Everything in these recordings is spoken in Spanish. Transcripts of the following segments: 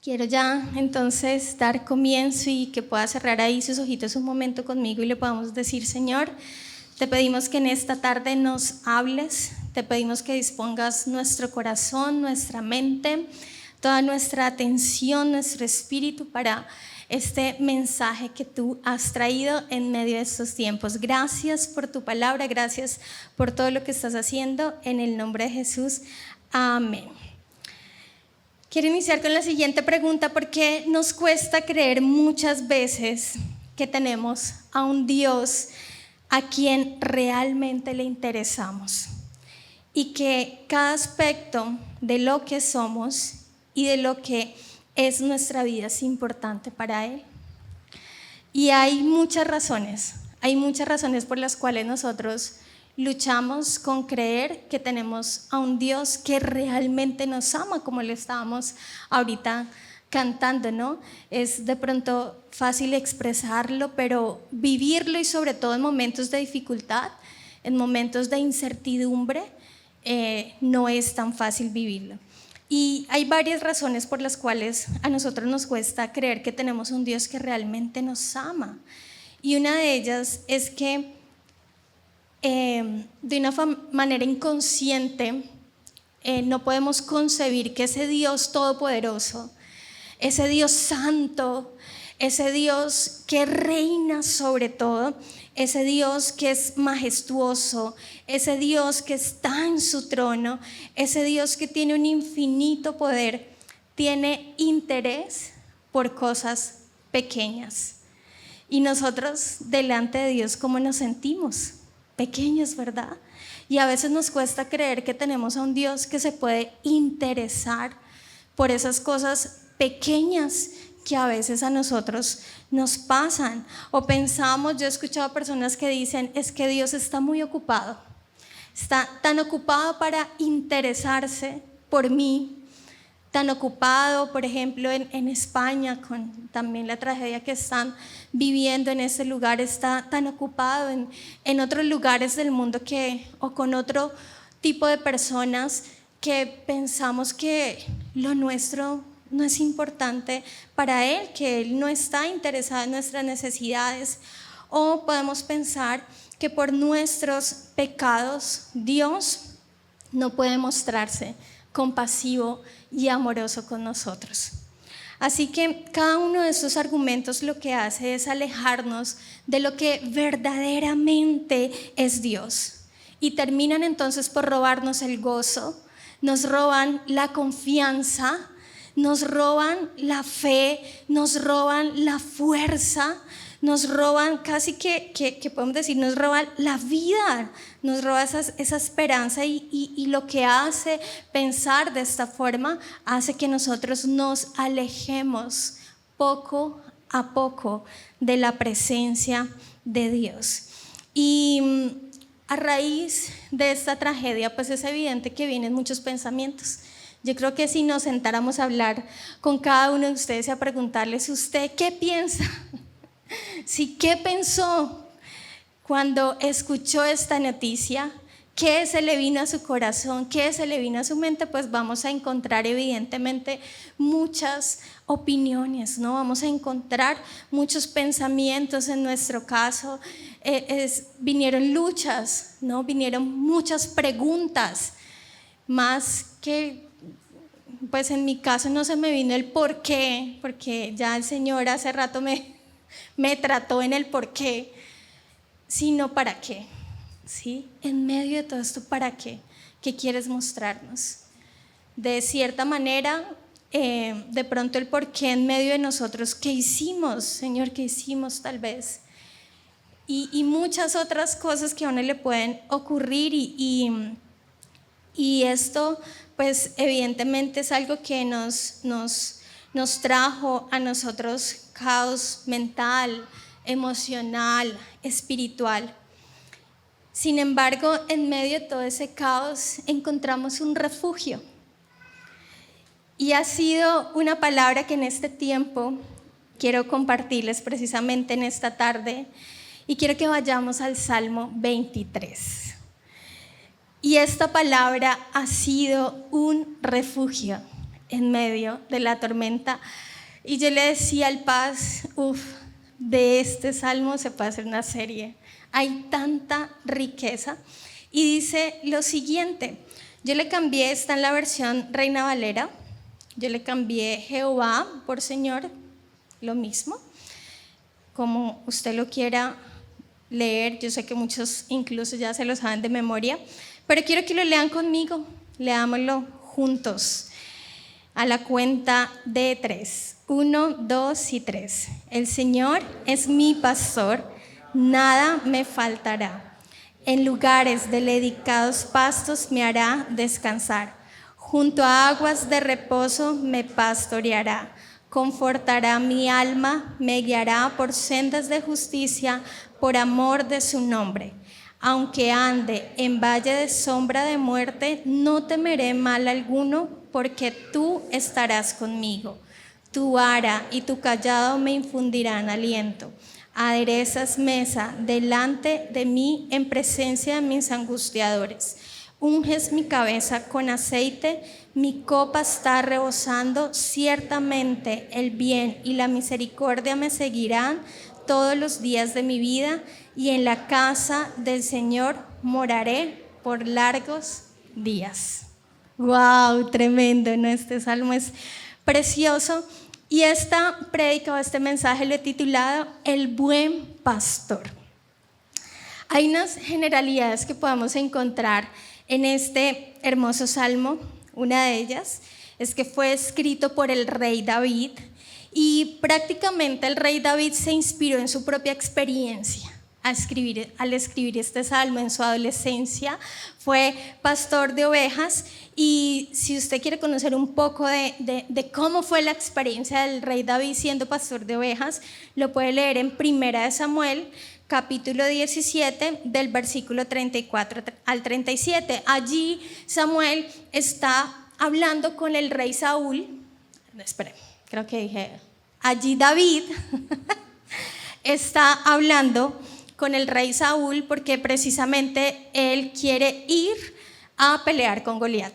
Quiero ya entonces dar comienzo y que pueda cerrar ahí sus ojitos un momento conmigo y le podamos decir: Señor, te pedimos que en esta tarde nos hables, te pedimos que dispongas nuestro corazón, nuestra mente, toda nuestra atención, nuestro espíritu para este mensaje que tú has traído en medio de estos tiempos. Gracias por tu palabra, gracias por todo lo que estás haciendo, en el nombre de Jesús. Amén. Quiero iniciar con la siguiente pregunta: ¿por qué nos cuesta creer muchas veces que tenemos a un Dios a quien realmente le interesamos y que cada aspecto de lo que somos y de lo que es nuestra vida es importante para Él? Y hay muchas razones por las cuales nosotros luchamos con creer que tenemos a un Dios que realmente nos ama, como le estábamos ahorita cantando, ¿no? Es de pronto fácil expresarlo, pero vivirlo, y sobre todo en momentos de dificultad, en momentos de incertidumbre, no es tan fácil vivirlo. Y hay varias razones por las cuales a nosotros nos cuesta creer que tenemos un Dios que realmente nos ama. Y una de ellas es que de una manera inconsciente no podemos concebir que ese Dios todopoderoso, ese Dios santo, ese Dios que reina sobre todo, ese Dios que es majestuoso, ese Dios que está en su trono, ese Dios que tiene un infinito poder, tiene interés por cosas pequeñas. Y nosotros delante de Dios, ¿cómo nos sentimos? Pequeños, ¿verdad? Y a veces nos cuesta creer que tenemos a un Dios que se puede interesar por esas cosas pequeñas que a veces a nosotros nos pasan. O pensamos, yo he escuchado personas que dicen: es que Dios está muy ocupado, está tan ocupado para interesarse por mí, tan ocupado, por ejemplo, en España, con también la tragedia que están viviendo en ese lugar, está tan ocupado en otros lugares del mundo o con otro tipo de personas, que pensamos que lo nuestro no es importante para Él, que Él no está interesado en nuestras necesidades. O podemos pensar que por nuestros pecados Dios no puede mostrarse compasivo y amoroso con nosotros. Así que cada uno de estos argumentos lo que hace es alejarnos de lo que verdaderamente es Dios, y terminan entonces por robarnos el gozo, nos roban la confianza, nos roban la fe, nos roban la fuerza, nos roban casi que podemos decir, nos roban la vida, nos roba esa esperanza, y lo que hace pensar de esta forma hace que nosotros nos alejemos poco a poco de la presencia de Dios. Y a raíz de esta tragedia, pues es evidente que vienen muchos pensamientos. Yo creo que si nos sentáramos a hablar con cada uno de ustedes y a preguntarles: ¿usted qué piensa? Sí, ¿qué pensó cuando escuchó esta noticia? ¿Qué se le vino a su corazón? ¿Qué se le vino a su mente? Pues vamos a encontrar evidentemente muchas opiniones, ¿no? Vamos a encontrar muchos pensamientos. En nuestro caso vinieron luchas, ¿no? Vinieron muchas preguntas, más que, pues en mi caso no se me vino el por qué, porque ya el Señor hace rato me trató en el por qué, sino para qué, ¿sí? En medio de todo esto, ¿para qué? ¿Qué quieres mostrarnos? De cierta manera, de pronto el por qué en medio de nosotros. ¿Qué hicimos, Señor? ¿Qué hicimos tal vez? Y muchas otras cosas que a uno le pueden ocurrir, y esto pues evidentemente es algo que nos trajo a nosotros caos mental, emocional, espiritual. Sin embargo, en medio de todo ese caos encontramos un refugio, y ha sido una palabra que en este tiempo quiero compartirles precisamente en esta tarde, y quiero que vayamos al Salmo 23. Y esta palabra ha sido un refugio en medio de la tormenta. Y yo le decía al Paz, de este salmo se puede hacer una serie. Hay tanta riqueza. Y dice lo siguiente, yo le cambié, está en la versión Reina Valera, yo le cambié Jehová por Señor, lo mismo, como usted lo quiera leer. Yo sé que muchos incluso ya se lo saben de memoria, pero quiero que lo lean conmigo, leámoslo juntos. A la cuenta de 3. 1, 2 y 3. El Señor es mi pastor, nada me faltará. En lugares de delicados pastos me hará descansar. Junto a aguas de reposo me pastoreará. Confortará mi alma, me guiará por sendas de justicia, por amor de su nombre. Aunque ande en valle de sombra de muerte, no temeré mal alguno, porque tú estarás conmigo. Tu vara y tu cayado me infundirán aliento. Aderezas mesa delante de mí en presencia de mis angustiadores. Unges mi cabeza con aceite, mi copa está rebosando. Ciertamente el bien y la misericordia me seguirán todos los días de mi vida, y en la casa del Señor moraré por largos días. ¡Wow! Tremendo, ¿no? Este salmo es precioso. Y esta prédica o este mensaje lo he titulado El buen pastor. Hay unas generalidades que podemos encontrar en este hermoso salmo. Una de ellas es que fue escrito por el rey David, y prácticamente el rey David se inspiró en su propia experiencia al escribir este salmo. En su adolescencia fue pastor de ovejas, y si usted quiere conocer un poco de cómo fue la experiencia del rey David siendo pastor de ovejas, lo puede leer en 1 Samuel, capítulo 17, del versículo 34 al 37. Allí Samuel está hablando con el rey Saúl. Creo que dije, allí David está hablando con el rey Saúl porque precisamente él quiere ir a pelear con Goliat.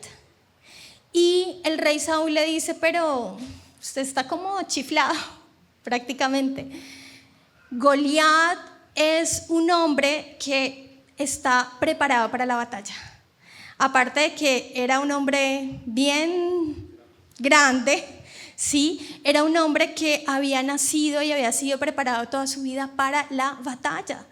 Y el rey Saúl le dice, pero usted está como chiflado, prácticamente. Goliat es un hombre que está preparado para la batalla. Aparte de que era un hombre bien grande, ¿sí? Era un hombre que había nacido y había sido preparado toda su vida para la batalla.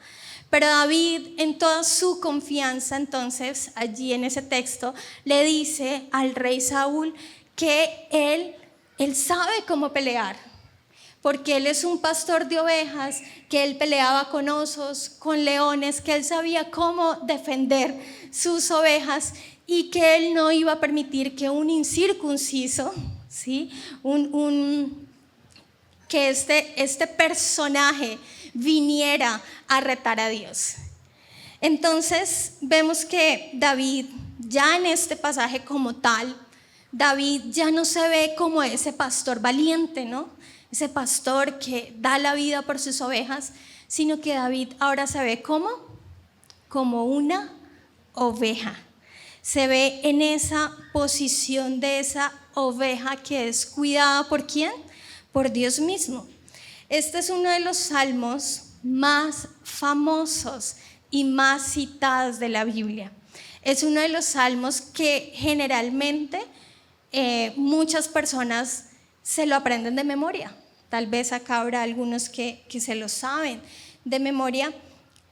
Pero David, en toda su confianza, entonces, allí en ese texto, le dice al rey Saúl que él sabe cómo pelear, porque él es un pastor de ovejas, que él peleaba con osos, con leones, que él sabía cómo defender sus ovejas, y que él no iba a permitir que un incircunciso, ¿sí? Que este personaje viniera a retar a Dios. Entonces vemos que David, ya en este pasaje como tal, David ya no se ve como ese pastor valiente, ¿no? Ese pastor que da la vida por sus ovejas, sino que David ahora se ve como una oveja. Se ve en esa posición de esa oveja que es cuidada ¿por quién? Por Dios mismo. Este es uno de los salmos más famosos y más citados de la Biblia. Es uno de los salmos que generalmente muchas personas se lo aprenden de memoria. Tal vez acá habrá algunos que se lo saben de memoria.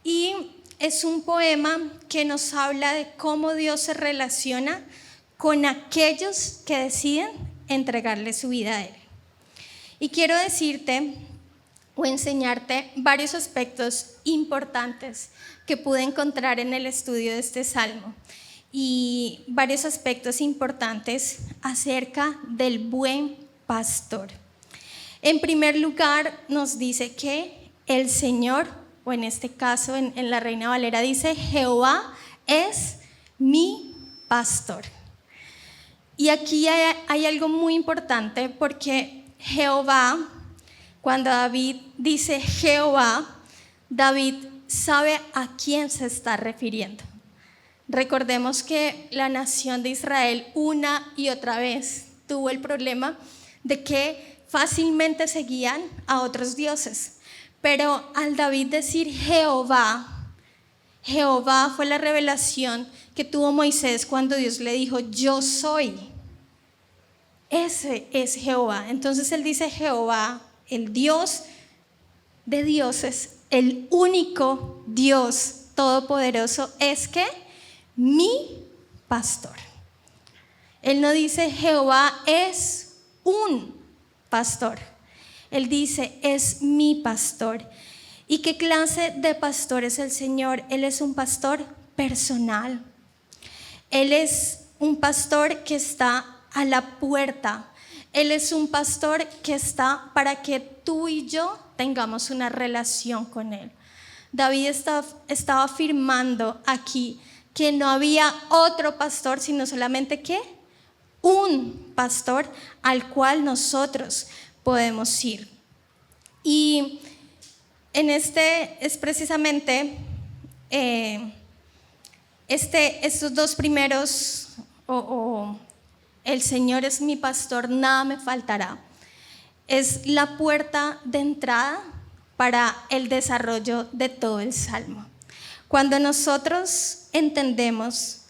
Y es un poema que nos habla de cómo Dios se relaciona con aquellos que deciden entregarle su vida a Él. Y quiero decirte o enseñarte varios aspectos importantes que pude encontrar en el estudio de este salmo, y varios aspectos importantes acerca del buen pastor. En primer lugar, nos dice que el Señor, o en este caso en la Reina Valera dice, Jehová es mi pastor. Y aquí hay algo muy importante, porque Jehová, cuando David dice Jehová, David sabe a quién se está refiriendo. Recordemos que la nación de Israel una y otra vez tuvo el problema de que fácilmente seguían a otros dioses. Pero al David decir Jehová, Jehová fue la revelación que tuvo Moisés cuando Dios le dijo, yo soy. Ese es Jehová. Entonces él dice Jehová, el Dios de dioses, el único Dios todopoderoso, es que mi pastor. Él no dice Jehová es un pastor. Él dice es mi pastor. ¿Y qué clase de pastor es el Señor? Él es un pastor personal. Él es un pastor que está a la puerta. Él es un pastor que está para que tú y yo tengamos una relación con Él. David estaba afirmando aquí que no había otro pastor, sino solamente ¿qué? Un pastor al cual nosotros podemos ir. Y en este es precisamente estos dos primeros, el Señor es mi pastor, nada me faltará, es la puerta de entrada para el desarrollo de todo el Salmo. Cuando nosotros entendemos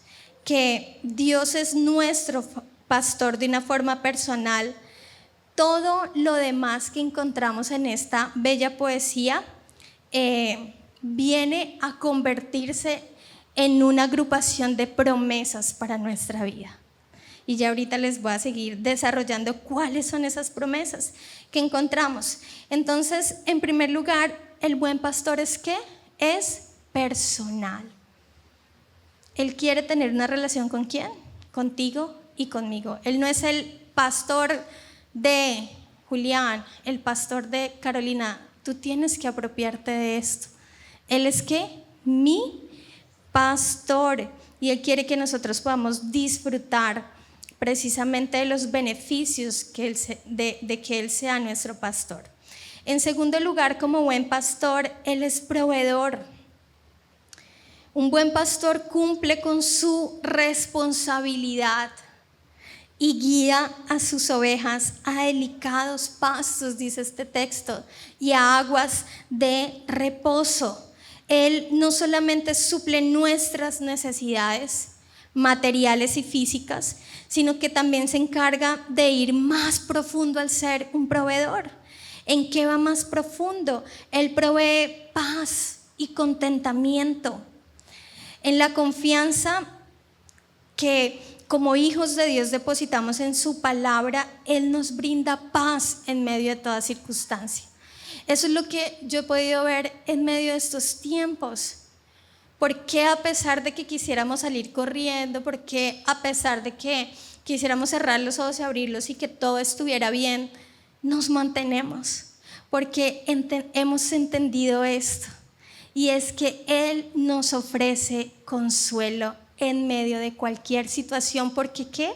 que Dios es nuestro pastor de una forma personal, todo lo demás que encontramos en esta bella poesía viene a convertirse en una agrupación de promesas para nuestra vida. Y ya ahorita les voy a seguir desarrollando cuáles son esas promesas que encontramos. Entonces, en primer lugar, el buen pastor es ¿qué? Es personal. Él quiere tener una relación ¿con quién? Contigo y conmigo. Él no es el pastor de Julián, el pastor de Carolina. Tú tienes que apropiarte de esto. Él es ¿qué? Mi pastor. Y Él quiere que nosotros podamos disfrutar precisamente de los beneficios de que Él sea nuestro pastor. En segundo lugar, como buen pastor, Él es proveedor. Un buen pastor cumple con su responsabilidad y guía a sus ovejas a delicados pastos, dice este texto, y a aguas de reposo. Él no solamente suple nuestras necesidades materiales y físicas, sino que también se encarga de ir más profundo al ser un proveedor. ¿En qué va más profundo? Él provee paz y contentamiento. En la confianza que como hijos de Dios depositamos en su palabra, Él nos brinda paz en medio de toda circunstancia. Eso es lo que yo he podido ver en medio de estos tiempos. ¿Por qué a pesar de que quisiéramos salir corriendo? ¿Por qué a pesar de que quisiéramos cerrar los ojos y abrirlos y que todo estuviera bien, nos mantenemos? Porque hemos entendido esto, y es que Él nos ofrece consuelo en medio de cualquier situación. ¿Por qué qué?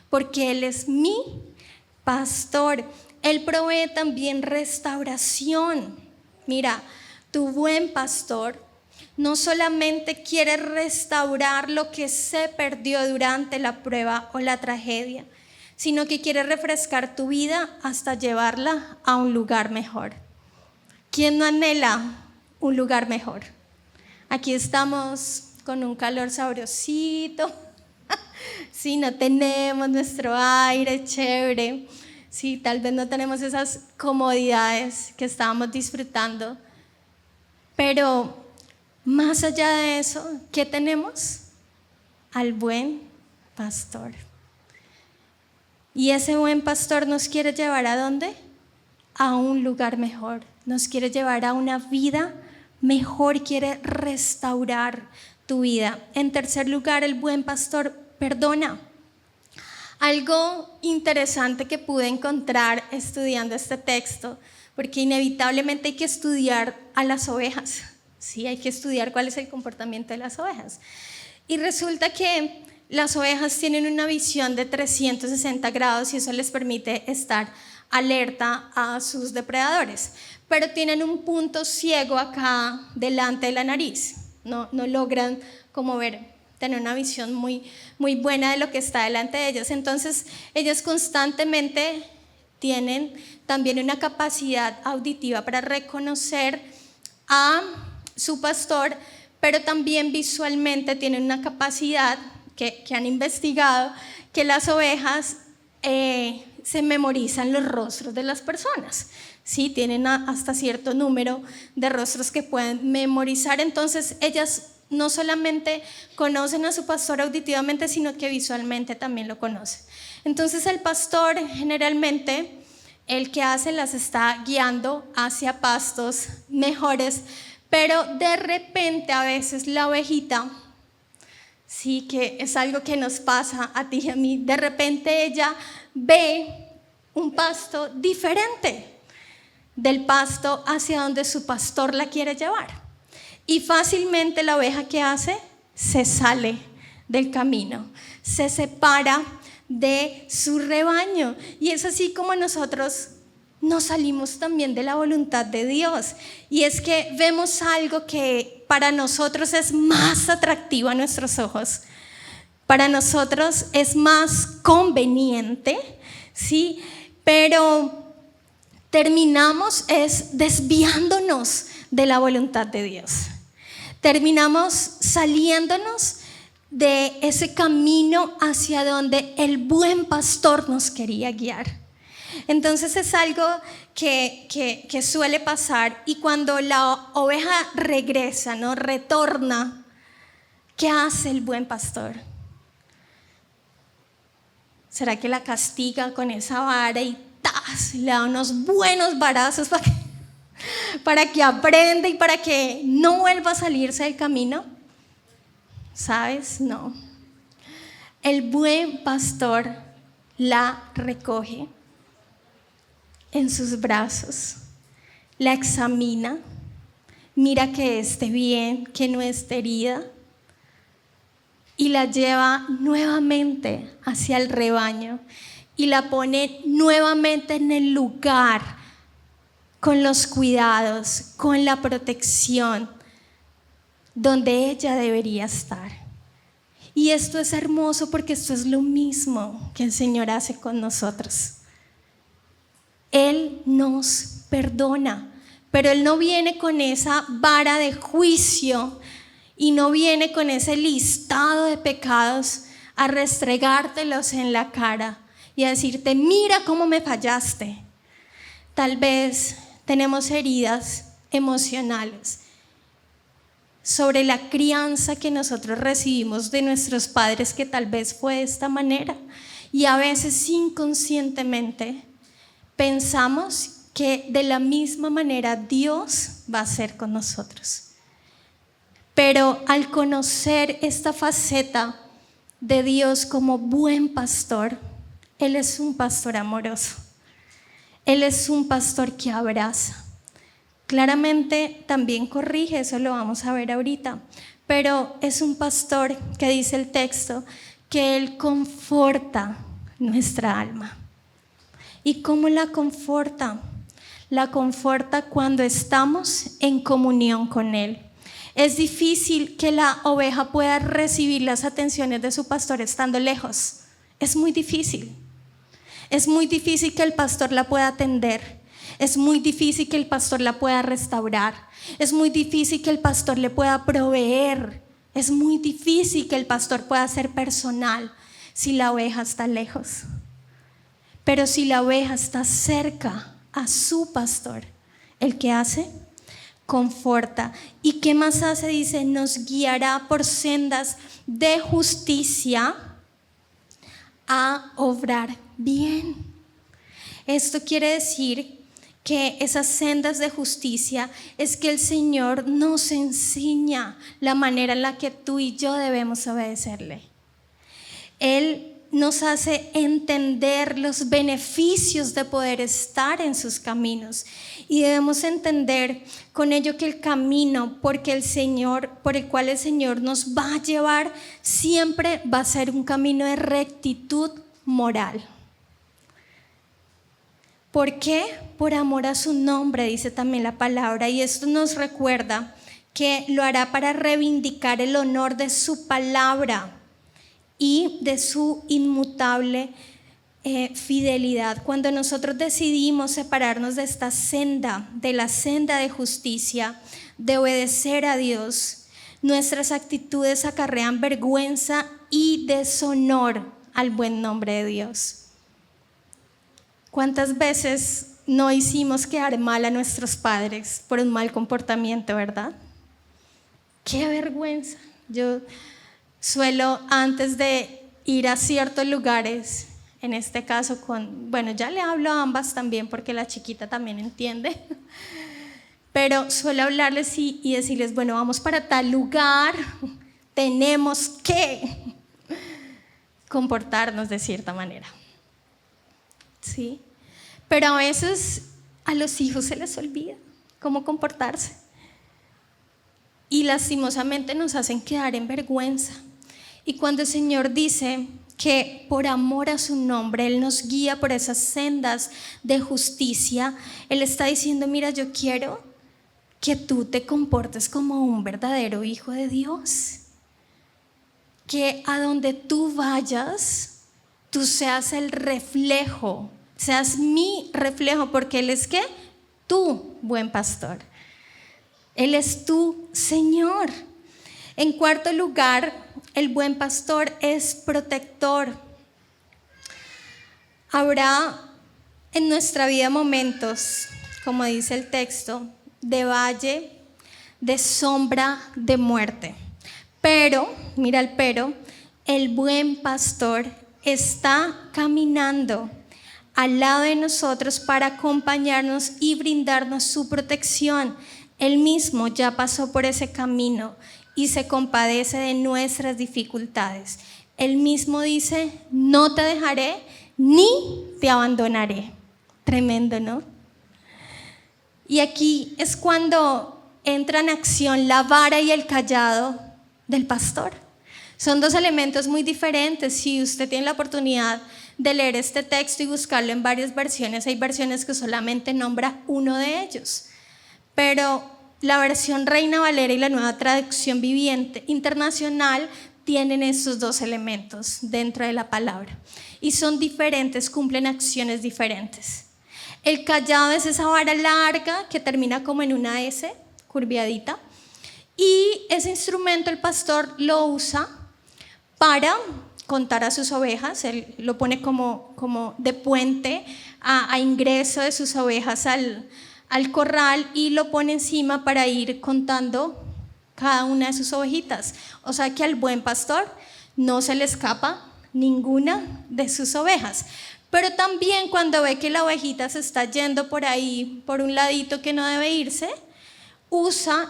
Porque Él es mi pastor. Él provee también restauración. Mira, tu buen pastor no solamente quiere restaurar lo que se perdió durante la prueba o la tragedia, sino que quiere refrescar tu vida hasta llevarla a un lugar mejor. ¿Quién no anhela un lugar mejor? Aquí estamos con un calor sabrosito. Sí, no tenemos nuestro aire chévere. Sí, tal vez no tenemos esas comodidades que estábamos disfrutando. Pero más allá de eso, ¿qué tenemos? Al buen pastor. Y ese buen pastor nos quiere llevar ¿a dónde? A un lugar mejor. Nos quiere llevar a una vida mejor, quiere restaurar tu vida. En tercer lugar, el buen pastor perdona. Algo interesante que pude encontrar estudiando este texto, porque inevitablemente hay que estudiar a las ovejas. Sí, hay que estudiar cuál es el comportamiento de las ovejas. Y resulta que las ovejas tienen una visión de 360 grados y eso les permite estar alerta a sus depredadores. Pero tienen un punto ciego acá delante de la nariz. No logran como ver tener una visión muy buena de lo que está delante de ellos. Entonces, ellos constantemente tienen también una capacidad auditiva para reconocer a su pastor, pero también visualmente tienen una capacidad que han investigado, que las ovejas se memorizan los rostros de las personas. Sí, tienen hasta cierto número de rostros que pueden memorizar. Entonces ellas no solamente conocen a su pastor auditivamente, sino que visualmente también lo conocen. Entonces el pastor generalmente, el que hace, las está guiando hacia pastos mejores, pero de repente a veces la ovejita, sí, que es algo que nos pasa a ti y a mí, de repente ella ve un pasto diferente del pasto hacia donde su pastor la quiere llevar. Y fácilmente la oveja, ¿qué hace? Se sale del camino, se separa de su rebaño. Y es así como nosotros nos salimos también de la voluntad de Dios. Y es que vemos algo que para nosotros es más atractivo a nuestros ojos, para nosotros es más conveniente, ¿sí? Pero terminamos desviándonos de la voluntad de Dios. Terminamos saliéndonos de ese camino hacia donde el buen pastor nos quería guiar. Entonces es algo que suele pasar, y cuando la oveja regresa, ¿no? Retorna, ¿qué hace el buen pastor? ¿Será que la castiga con esa vara y le da unos buenos varazos para que aprenda y para que no vuelva a salirse del camino? ¿Sabes? No. El buen pastor la recoge en sus brazos, la examina, mira que esté bien, que no esté herida, y la lleva nuevamente hacia el rebaño y la pone nuevamente en el lugar, con los cuidados, con la protección donde ella debería estar. Y esto es hermoso porque esto es lo mismo que el Señor hace con nosotros. Él nos perdona, pero Él no viene con esa vara de juicio y no viene con ese listado de pecados a restregártelos en la cara y a decirte: mira cómo me fallaste. Tal vez tenemos heridas emocionales sobre la crianza que nosotros recibimos de nuestros padres, que tal vez fue de esta manera, y a veces inconscientemente pensamos que de la misma manera Dios va a ser con nosotros. Pero al conocer esta faceta de Dios como buen pastor, Él es un pastor amoroso. Él es un pastor que abraza. Claramente también corrige, eso lo vamos a ver ahorita, pero es un pastor que dice el texto que Él conforta nuestra alma. ¿Y cómo la conforta? La conforta cuando estamos en comunión con Él. Es difícil que la oveja pueda recibir las atenciones de su pastor estando lejos. Es muy difícil. Es muy difícil que el pastor la pueda atender. Es muy difícil que el pastor la pueda restaurar. Es muy difícil que el pastor le pueda proveer. Es muy difícil que el pastor pueda ser personal si la oveja está lejos. Pero si la oveja está cerca a su pastor, ¿el qué hace? Conforta. ¿Y qué más hace? Dice: nos guiará por sendas de justicia a obrar bien. Esto quiere decir que esas sendas de justicia es que el Señor nos enseña la manera en la que tú y yo debemos obedecerle. Él nos hace entender los beneficios de poder estar en sus caminos, y debemos entender con ello que el camino por el cual el Señor nos va a llevar siempre va a ser un camino de rectitud moral. ¿Por qué? Por amor a su nombre, dice también la palabra, y esto nos recuerda que lo hará para reivindicar el honor de su palabra y de su inmutable fidelidad. Cuando nosotros decidimos separarnos de esta senda, de la senda de justicia, de obedecer a Dios, nuestras actitudes acarrean vergüenza y deshonor al buen nombre de Dios. ¿Cuántas veces no hicimos quedar mal a nuestros padres por un mal comportamiento, verdad? ¡Qué vergüenza! Yo suelo, antes de ir a ciertos lugares, en este caso ya le hablo a ambas también porque la chiquita también entiende, pero suelo hablarles y decirles, bueno, vamos para tal lugar, tenemos que comportarnos de cierta manera, ¿sí? Pero a veces a los hijos se les olvida cómo comportarse y lastimosamente nos hacen quedar en vergüenza. Y cuando el Señor dice que por amor a su nombre Él nos guía por esas sendas de justicia, Él está diciendo, mira, yo quiero que tú te comportes como un verdadero hijo de Dios, que a donde tú vayas, tú seas el reflejo, seas mi reflejo, porque Él es ¿qué? Tu buen pastor. Él es tu Señor. En cuarto lugar, el buen pastor es protector. Habrá en nuestra vida momentos, como dice el texto, de valle, de sombra, de muerte. Pero, mira el pero, el buen pastor está caminando al lado de nosotros para acompañarnos y brindarnos su protección. Él mismo ya pasó por ese camino y se compadece de nuestras dificultades. Él mismo dice, no te dejaré ni te abandonaré. Tremendo, ¿no? Y aquí es cuando entra en acción la vara y el cayado del pastor. Son dos elementos muy diferentes. Si usted tiene la oportunidad de leer este texto y buscarlo en varias versiones, hay versiones que solamente nombra uno de ellos. Pero la versión Reina Valera y la Nueva Traducción Viviente Internacional tienen estos dos elementos dentro de la palabra. Y son diferentes, cumplen acciones diferentes. El cayado es esa vara larga que termina como en una S, curviadita. Y ese instrumento el pastor lo usa para contar a sus ovejas. Él lo pone como de puente a ingreso de sus ovejas al corral y lo pone encima para ir contando cada una de sus ovejitas. O sea que al buen pastor no se le escapa ninguna de sus ovejas. Pero también cuando ve que la ovejita se está yendo por ahí, por un ladito que no debe irse,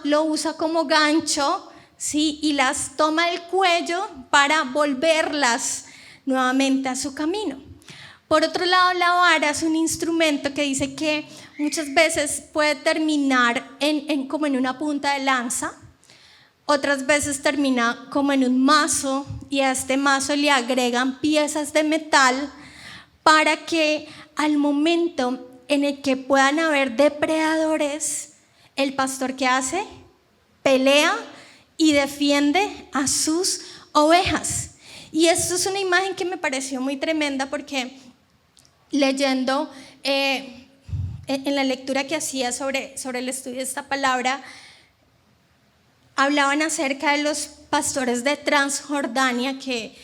lo usa como gancho, ¿sí? Y las toma del cuello para volverlas nuevamente a su camino. Por otro lado, la vara es un instrumento que dice que muchas veces puede terminar como en una punta de lanza, otras veces termina como en un mazo y a este mazo le agregan piezas de metal para que al momento en el que puedan haber depredadores, el pastor ¿qué hace? Pelea y defiende a sus ovejas. Y esto es una imagen que me pareció muy tremenda porque leyendo en la lectura que hacía sobre el estudio de esta palabra, hablaban acerca de los pastores de Transjordania, que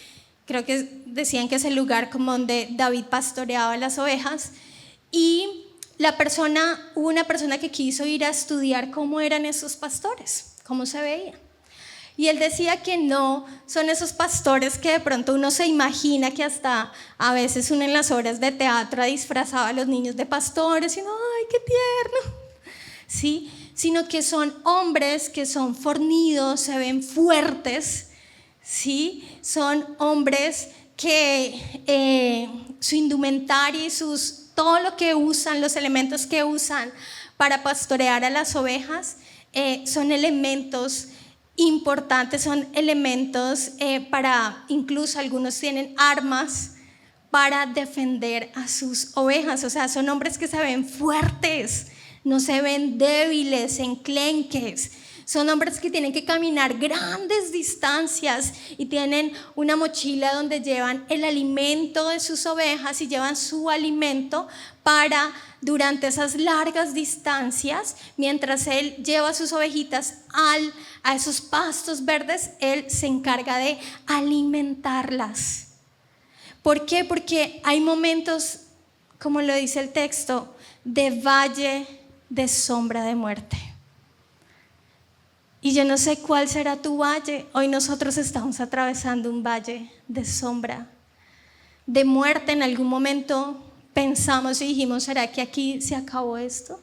creo que decían que es el lugar como donde David pastoreaba las ovejas, y hubo una persona que quiso ir a estudiar cómo eran esos pastores, cómo se veían. Y él decía que no son esos pastores que de pronto uno se imagina que hasta a veces uno en las obras de teatro disfrazaba a los niños de pastores y uno, ¡ay, qué tierno! ¿Sí? Sino que son hombres que son fornidos, se ven fuertes, ¿sí? Son hombres que su indumentaria y todo lo que usan, los elementos que usan para pastorear a las ovejas, son elementos importantes, son elementos incluso algunos tienen armas para defender a sus ovejas. O sea, son hombres que se ven fuertes, no se ven débiles, enclenques, Son hombres que tienen que caminar grandes distancias y tienen una mochila donde llevan el alimento de sus ovejas y llevan su alimento para durante esas largas distancias, mientras él lleva a sus ovejitas a esos pastos verdes, él se encarga de alimentarlas. ¿Por qué? Porque hay momentos, como lo dice el texto, de valle de sombra de muerte. Y yo no sé cuál será tu valle. Hoy nosotros estamos atravesando un valle de sombra, de muerte. En algún momento pensamos y dijimos, ¿será que aquí se acabó esto?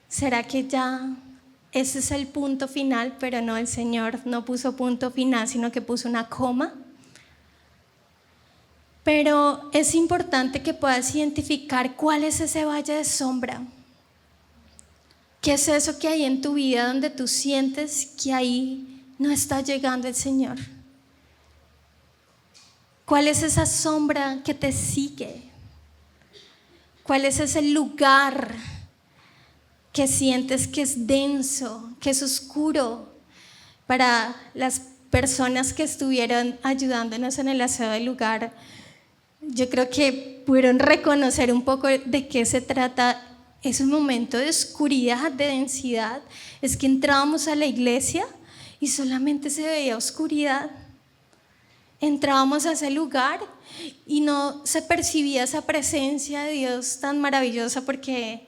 ¿Será que ya ese es el punto final? Pero no, el Señor no puso punto final, sino que puso una coma. Pero es importante que puedas identificar cuál es ese valle de sombra. ¿Qué es eso que hay en tu vida donde tú sientes que ahí no está llegando el Señor? ¿Cuál es esa sombra que te sigue? ¿Cuál es ese lugar que sientes que es denso, que es oscuro? Para las personas que estuvieron ayudándonos en el aseo del lugar, yo creo que pudieron reconocer un poco de qué se trata. Es un momento de oscuridad, de densidad. Es que entrábamos a la iglesia y solamente se veía oscuridad. Entrábamos a ese lugar y no se percibía esa presencia de Dios tan maravillosa, porque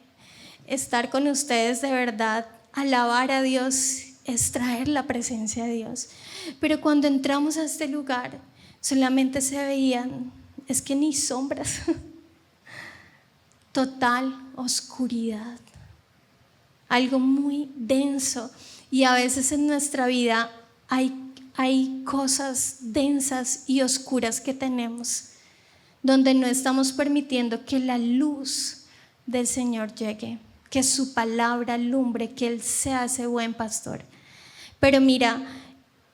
estar con ustedes de verdad, alabar a Dios, es traer la presencia de Dios. Pero cuando entramos a este lugar, solamente se veían, es que ni sombras. Total oscuridad, algo muy denso. Y a veces en nuestra vida hay cosas densas y oscuras que tenemos, donde no estamos permitiendo que la luz del Señor llegue, que su palabra alumbre, que Él sea ese buen pastor. Pero mira,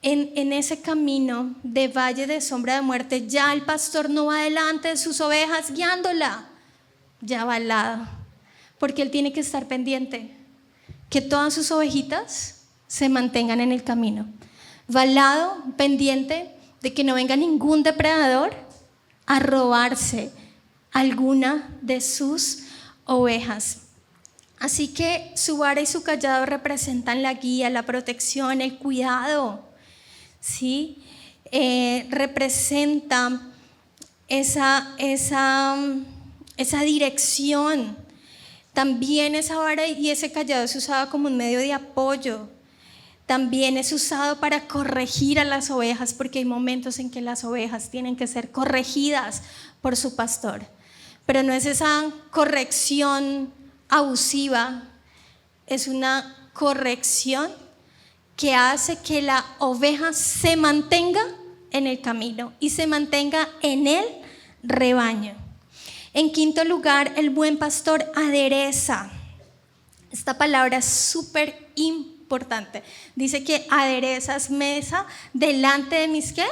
en ese camino de valle de sombra de muerte, ya el pastor no va delante de sus ovejas guiándola, ya va al lado, porque él tiene que estar pendiente que todas sus ovejitas se mantengan en el camino. Va al lado, pendiente de que no venga ningún depredador a robarse alguna de sus ovejas. Así que su vara y su cayado representan la guía, la protección, el cuidado, ¿sí? Representa esa dirección. También esa vara y ese cayado es usado como un medio de apoyo. También es usado para corregir a las ovejas, porque hay momentos en que las ovejas tienen que ser corregidas por su pastor. Pero no es esa corrección abusiva, es una corrección que hace que la oveja se mantenga en el camino y se mantenga en el rebaño. En quinto lugar, el buen pastor adereza. Esta palabra es súper importante. Dice que aderezas mesa delante de mis ¿qué?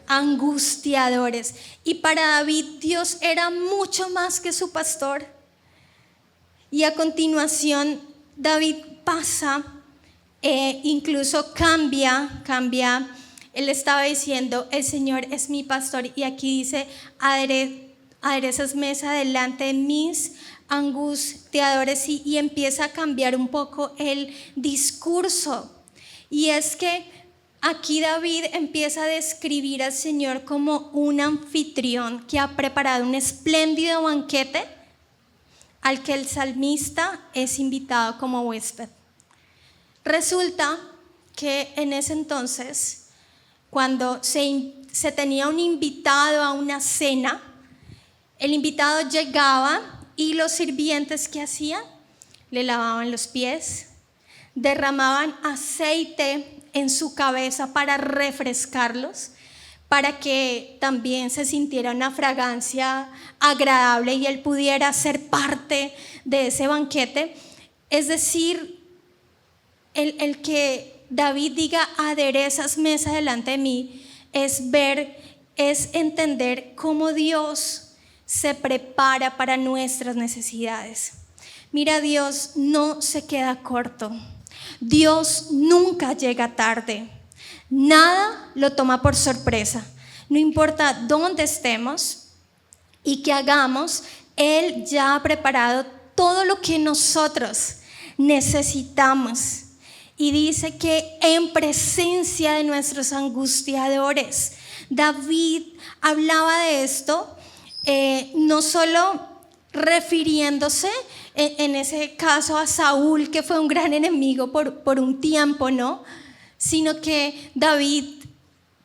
Angustiadores. Y para David, Dios era mucho más que su pastor. Y a continuación, David pasa, incluso cambia. Él estaba diciendo, el Señor es mi pastor. Y aquí dice, aderezas mesa delante de mis angustiadores, y empieza a cambiar un poco el discurso. Y es que aquí David empieza a describir al Señor como un anfitrión que ha preparado un espléndido banquete al que el salmista es invitado como huésped. Resulta que en ese entonces, cuando se tenía un invitado a una cena, el invitado llegaba y los sirvientes, ¿qué hacían? Le lavaban los pies, derramaban aceite en su cabeza para refrescarlos, para que también se sintiera una fragancia agradable y él pudiera ser parte de ese banquete. Es decir, el que David diga aderezas mesa delante de mí es entender cómo Dios se prepara para nuestras necesidades. Mira, Dios no se queda corto. Dios nunca llega tarde. Nada lo toma por sorpresa. No importa dónde estemos y qué hagamos, Él ya ha preparado todo lo que nosotros necesitamos. Y dice que en presencia de nuestros angustiadores, David hablaba de esto, no solo refiriéndose en ese caso a Saúl, que fue un gran enemigo por un tiempo, ¿no? Sino que David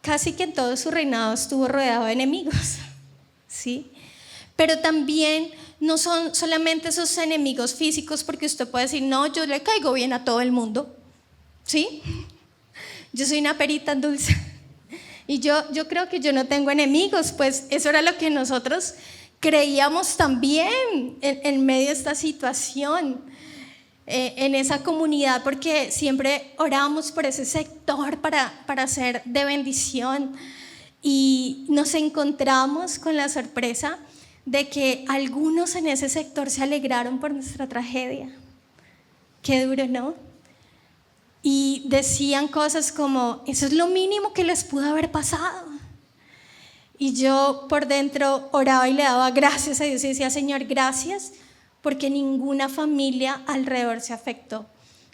casi que en todo su reinado estuvo rodeado de enemigos, ¿sí? Pero también no son solamente esos enemigos físicos, porque usted puede decir, no, yo le caigo bien a todo el mundo, ¿sí? Yo soy una perita en dulce y yo creo que yo no tengo enemigos. Pues eso era lo que nosotros creíamos también en medio de esta situación, en esa comunidad, porque siempre orábamos por ese sector para ser de bendición, y nos encontramos con la sorpresa de que algunos en ese sector se alegraron por nuestra tragedia. Qué duro, ¿no? Y decían cosas como, eso es lo mínimo que les pudo haber pasado. Y yo por dentro oraba y le daba gracias a Dios y decía, Señor, gracias porque ninguna familia alrededor se afectó.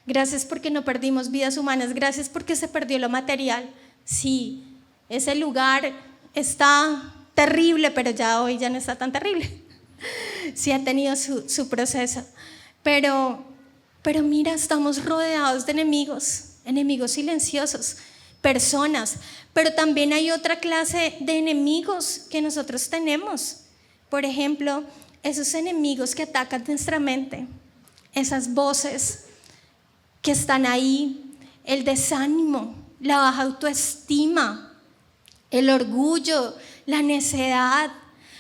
Gracias porque no perdimos vidas humanas. Gracias porque se perdió lo material. Sí, ese lugar está terrible, pero ya hoy ya no está tan terrible. Sí ha tenido su proceso. Pero mira, estamos rodeados de enemigos silenciosos, personas. Pero también hay otra clase de enemigos que nosotros tenemos. Por ejemplo, esos enemigos que atacan nuestra mente, esas voces que están ahí, el desánimo, la baja autoestima, el orgullo, la necedad.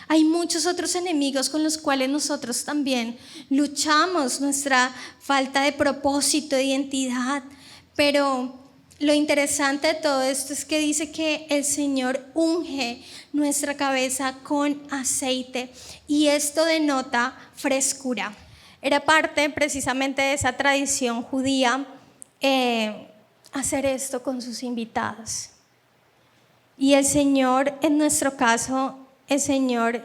Hay muchos otros enemigos con los cuales nosotros también luchamos, nuestra falta de propósito, de identidad. Pero lo interesante de todo esto es que dice que el Señor unge nuestra cabeza con aceite, y esto denota frescura. Era parte precisamente de esa tradición judía hacer esto con sus invitados. Y el Señor, en nuestro caso, el Señor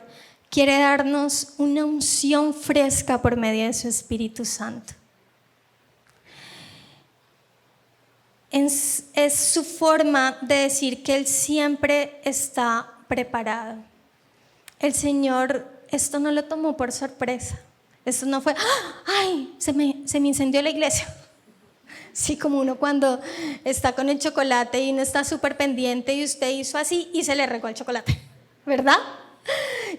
quiere darnos una unción fresca por medio de su Espíritu Santo. Es su forma de decir que Él siempre está preparado. El Señor esto no lo tomó por sorpresa. Esto no fue, ¡ay! Se me incendió la iglesia. Sí, como uno cuando está con el chocolate y uno está súper pendiente y usted hizo así y se le regó el chocolate, ¿verdad?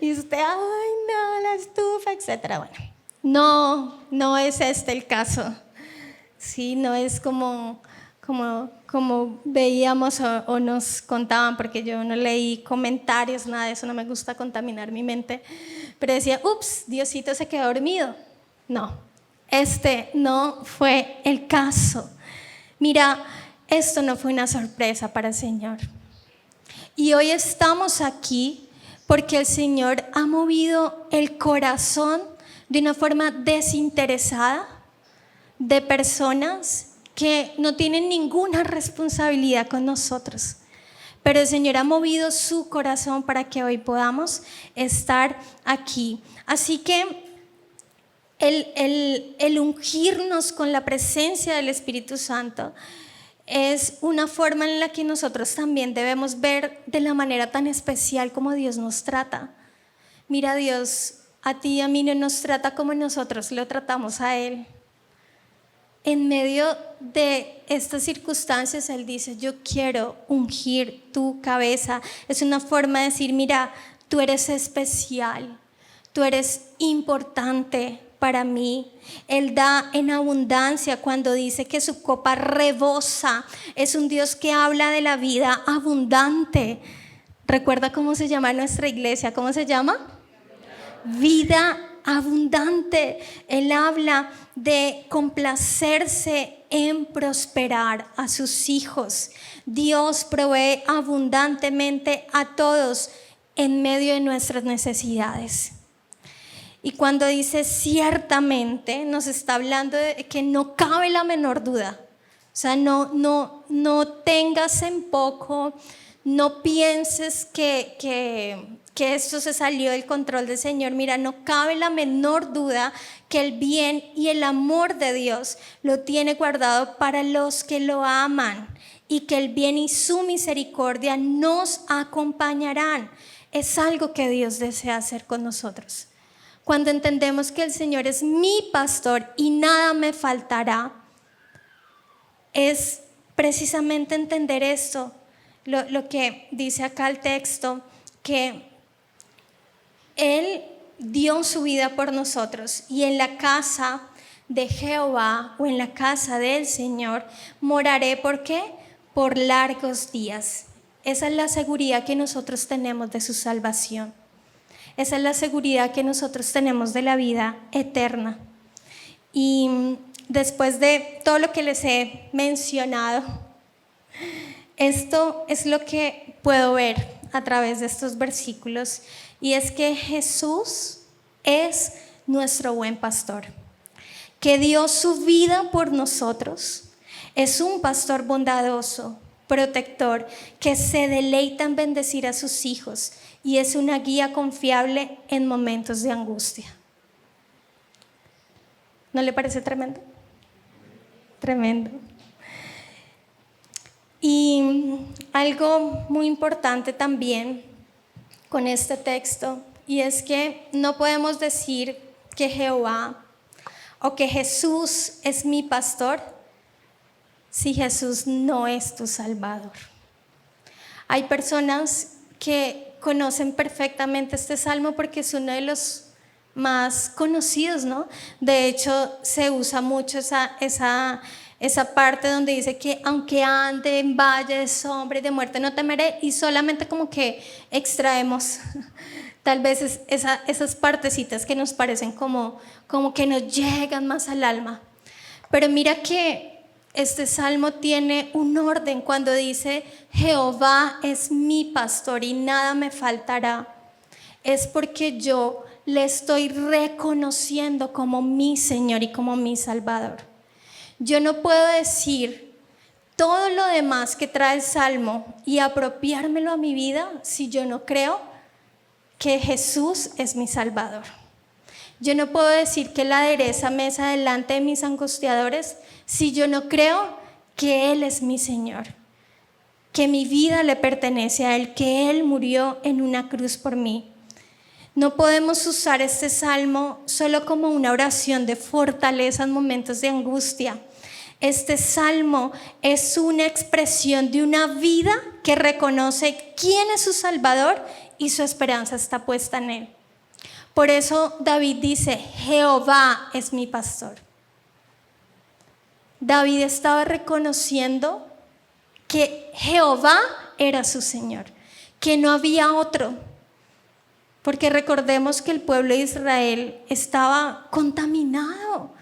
Y usted, ¡ay no! La estufa, etcétera. Bueno, no es este el caso. Sí, no es como veíamos o nos contaban, porque yo no leí comentarios, nada de eso, no me gusta contaminar mi mente, pero decía, ups, Diosito se quedó dormido. No, este no fue el caso. Mira, esto no fue una sorpresa para el Señor. Y hoy estamos aquí porque el Señor ha movido el corazón de una forma desinteresada de personas que no tienen ninguna responsabilidad con nosotros. Pero el Señor ha movido su corazón para que hoy podamos estar aquí. Así que el ungirnos con la presencia del Espíritu Santo es una forma en la que nosotros también debemos ver de la manera tan especial como Dios nos trata. Mira, Dios a ti y a mí no nos trata como nosotros lo tratamos a Él. En medio de estas circunstancias, Él dice, yo quiero ungir tu cabeza. Es una forma de decir, mira, tú eres especial, tú eres importante para mí. Él da en abundancia cuando dice que su copa rebosa. Es un Dios que habla de la vida abundante. ¿Recuerda cómo se llama nuestra iglesia? ¿Cómo se llama? Vida abundante. Él habla de complacerse en prosperar a sus hijos. Dios provee abundantemente a todos en medio de nuestras necesidades. Y cuando dice ciertamente, nos está hablando de que no cabe la menor duda. O sea, no tengas en poco, no pienses que esto se salió del control del Señor. Mira, no cabe la menor duda que el bien y el amor de Dios lo tiene guardado para los que lo aman, y que el bien y su misericordia nos acompañarán. Es algo que Dios desea hacer con nosotros. Cuando entendemos que el Señor es mi pastor y nada me faltará, es precisamente entender esto, lo que dice acá el texto, que Él dio su vida por nosotros, y en la casa de Jehová, o en la casa del Señor, moraré. ¿Por qué? Por largos días. Esa es la seguridad que nosotros tenemos de su salvación. Esa es la seguridad que nosotros tenemos de la vida eterna. Y después de todo lo que les he mencionado, esto es lo que puedo ver a través de estos versículos, y es que Jesús es nuestro buen pastor, que dio su vida por nosotros. Es un pastor bondadoso, protector, que se deleita en bendecir a sus hijos, y es una guía confiable en momentos de angustia. ¿No le parece tremendo? Tremendo. Y algo muy importante también con este texto, y es que no podemos decir que Jehová o que Jesús es mi pastor si Jesús no es tu Salvador. Hay personas que conocen perfectamente este salmo porque es uno de los más conocidos, ¿no? De hecho, se usa mucho esa parte donde dice que aunque ande en valle de sombra y de muerte no temeré, y solamente como que extraemos tal vez esas partecitas que nos parecen como que nos llegan más al alma. Pero mira que este salmo tiene un orden cuando dice Jehová es mi pastor y nada me faltará. Es porque yo le estoy reconociendo como mi Señor y como mi Salvador. Yo no puedo decir todo lo demás que trae el salmo y apropiármelo a mi vida si yo no creo que Jesús es mi Salvador. Yo no puedo decir que Él adereza mesa delante de mis angustiadores si yo no creo que Él es mi Señor, que mi vida le pertenece a Él, que Él murió en una cruz por mí. No podemos usar este salmo solo como una oración de fortaleza en momentos de angustia. Este salmo es una expresión de una vida que reconoce quién es su Salvador y su esperanza está puesta en Él. Por eso David dice, Jehová es mi pastor. David estaba reconociendo que Jehová era su Señor, que no había otro. Porque recordemos que el pueblo de Israel estaba contaminado.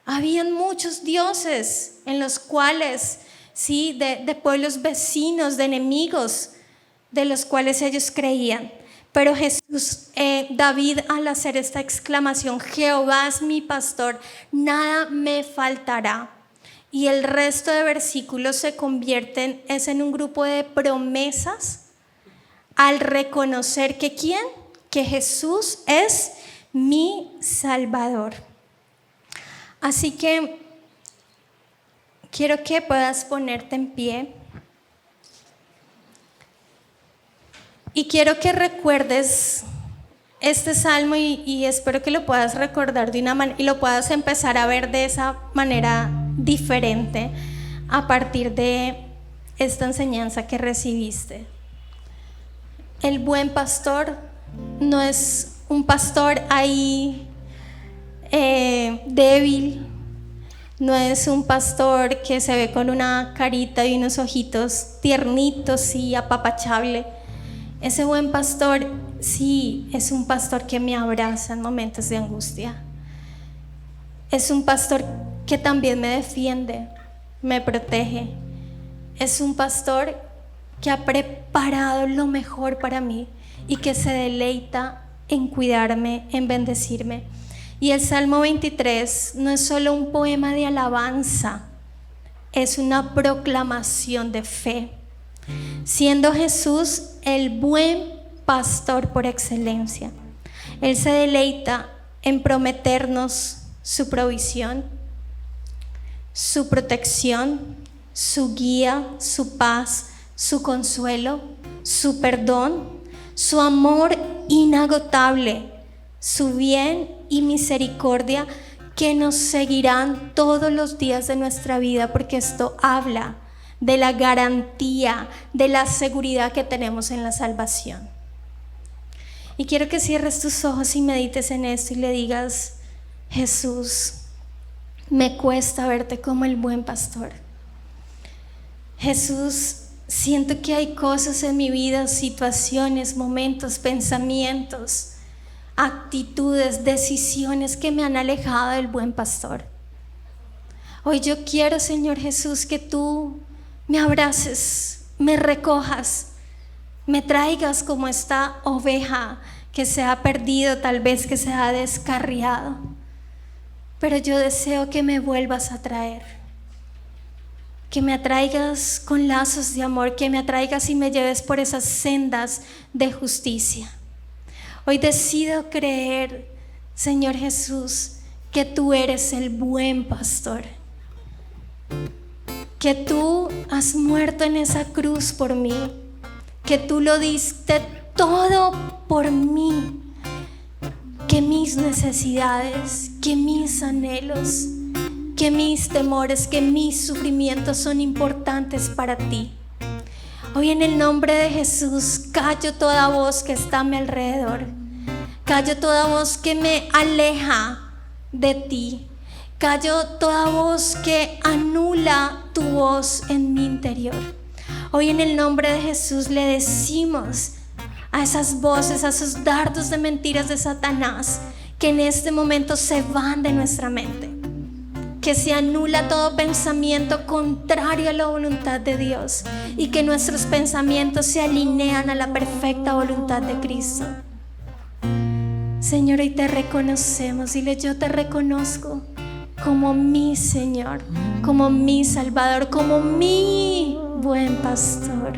Habían muchos dioses en los cuales, sí, de pueblos vecinos, de enemigos, de los cuales ellos creían. Pero David, al hacer esta exclamación, Jehová es mi pastor, nada me faltará. Y el resto de versículos se convierten en un grupo de promesas al reconocer que ¿quién? Que Jesús es mi Salvador. Así que quiero que puedas ponerte en pie y quiero que recuerdes este salmo y espero que lo puedas recordar de una manera y lo puedas empezar a ver de esa manera diferente a partir de esta enseñanza que recibiste. El buen pastor no es un pastor ahí débil, no es un pastor que se ve con una carita y unos ojitos tiernitos y apapachable. Ese buen pastor sí es un pastor que me abraza en momentos de angustia. Es un pastor que también me defiende, me protege. Es un pastor que ha preparado lo mejor para mí y que se deleita en cuidarme, en bendecirme. Y el Salmo 23 no es solo un poema de alabanza, es una proclamación de fe, siendo Jesús el buen pastor por excelencia. Él se deleita en prometernos su provisión, su protección, su guía, su paz, su consuelo, su perdón, su amor inagotable, su bien y misericordia que nos seguirán todos los días de nuestra vida, porque esto habla de la garantía, de la seguridad que tenemos en la salvación. Y quiero que cierres tus ojos y medites en esto y le digas: Jesús, me cuesta verte como el buen pastor. Jesús, siento que hay cosas en mi vida, situaciones, momentos, pensamientos, actitudes, decisiones que me han alejado del buen pastor. Hoy yo quiero, Señor Jesús, que tú me abraces, me recojas, me traigas como esta oveja que se ha perdido, tal vez que se ha descarriado. Pero yo deseo que me vuelvas a traer, que me atraigas con lazos de amor, que me atraigas y me lleves por esas sendas de justicia. Hoy decido creer, Señor Jesús, que tú eres el buen pastor, que tú has muerto en esa cruz por mí, que tú lo diste todo por mí, que mis necesidades, que mis anhelos, que mis temores, que mis sufrimientos son importantes para ti. Hoy en el nombre de Jesús callo toda voz que está a mi alrededor, callo toda voz que me aleja de ti, callo toda voz que anula tu voz en mi interior. Hoy en el nombre de Jesús le decimos a esas voces, a esos dardos de mentiras de Satanás, que en este momento se van de nuestra mente, que se anula todo pensamiento contrario a la voluntad de Dios y que nuestros pensamientos se alinean a la perfecta voluntad de Cristo. Señor, hoy te reconocemos. Dile: yo te reconozco como mi Señor, como mi Salvador, como mi buen pastor.